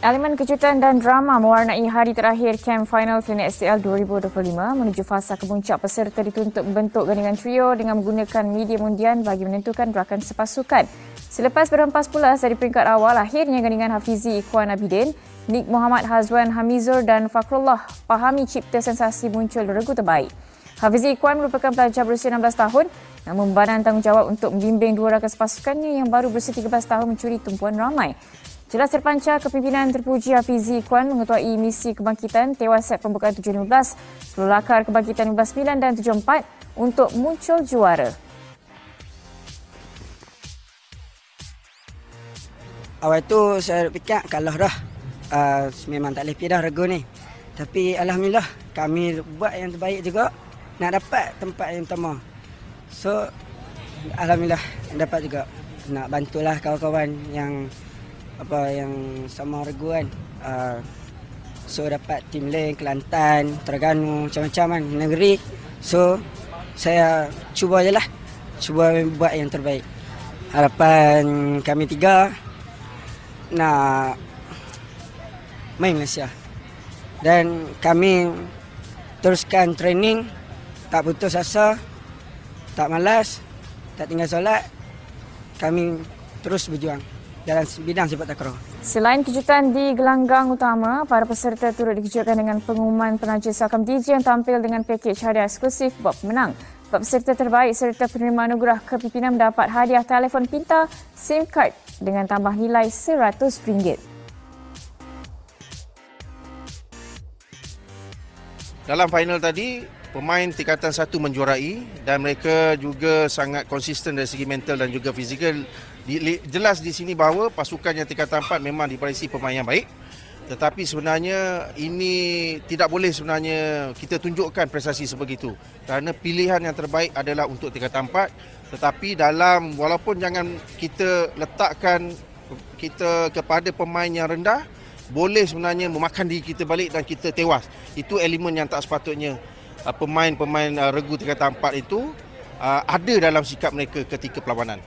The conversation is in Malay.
Elemen kejutan dan drama mewarnai hari terakhir kem final Klinik STL 2025 menuju fasa kemuncak. Peserta dituntut membentuk gandingan trio dengan menggunakan medium undian bagi menentukan rakan sepasukan. Selepas berhempas pulas dari peringkat awal, akhirnya gandingan Hafizi Ikhwan Abidin, Nik Muhammad Hazwan Hamizur dan Fakrullah Pahami cipta sensasi muncul regu terbaik. Hafizi Ikhwan merupakan pelajar berusia 16 tahun yang membanan tanggungjawab untuk membimbing dua rakan sepasukannya yang baru berusia 13 tahun mencuri tumpuan ramai. Jelas terpancar kepimpinan terpuji Hafizi Ikhwan mengetuai misi kebangkitan tewas set pembukaan 7-15 sebelum lakar kebangkitan 15-9 dan 7-4 untuk muncul juara. Awal tu saya fikir kalau dah memang tak boleh pergi dah regu ni. Tapi alhamdulillah kami buat yang terbaik juga nak dapat tempat yang pertama. So alhamdulillah dapat juga, nak bantulah kawan-kawan yang sama regu kan. So dapat tim lain Kelantan, Terengganu, macam-macam kan negeri. So saya cuba je lah, cuba buat yang terbaik. Harapan kami tiga nak main Malaysia. Dan kami teruskan training, tak putus asa, tak malas, tak tinggal solat. Kami terus berjuang dalam bidang sepak takraw. Selain kejutan di gelanggang utama, para peserta turut dikejutkan dengan pengumuman penaja Sakam DJ yang tampil dengan pakej hadiah eksklusif buat pemenang. Peserta terbaik serta penerima anugerah kepimpinan mendapat hadiah telefon pintar, SIM card dengan tambah nilai RM100. Dalam final tadi, pemain tingkatan 1 menjuarai dan mereka juga sangat konsisten dari segi mental dan juga fizikal. Jelas di sini bahawa pasukan yang tingkatan 4 memang diparisi pemain yang baik. Tetapi sebenarnya ini tidak boleh sebenarnya kita tunjukkan prestasi sebegitu. Kerana pilihan yang terbaik adalah untuk tingkatan 4. Tetapi walaupun jangan kita letakkan kita kepada pemain yang rendah, boleh sebenarnya memakan diri kita balik dan kita tewas. Itu elemen yang tak sepatutnya pemain-pemain regu tingkatan 4 itu ada dalam sikap mereka ketika perlawanan.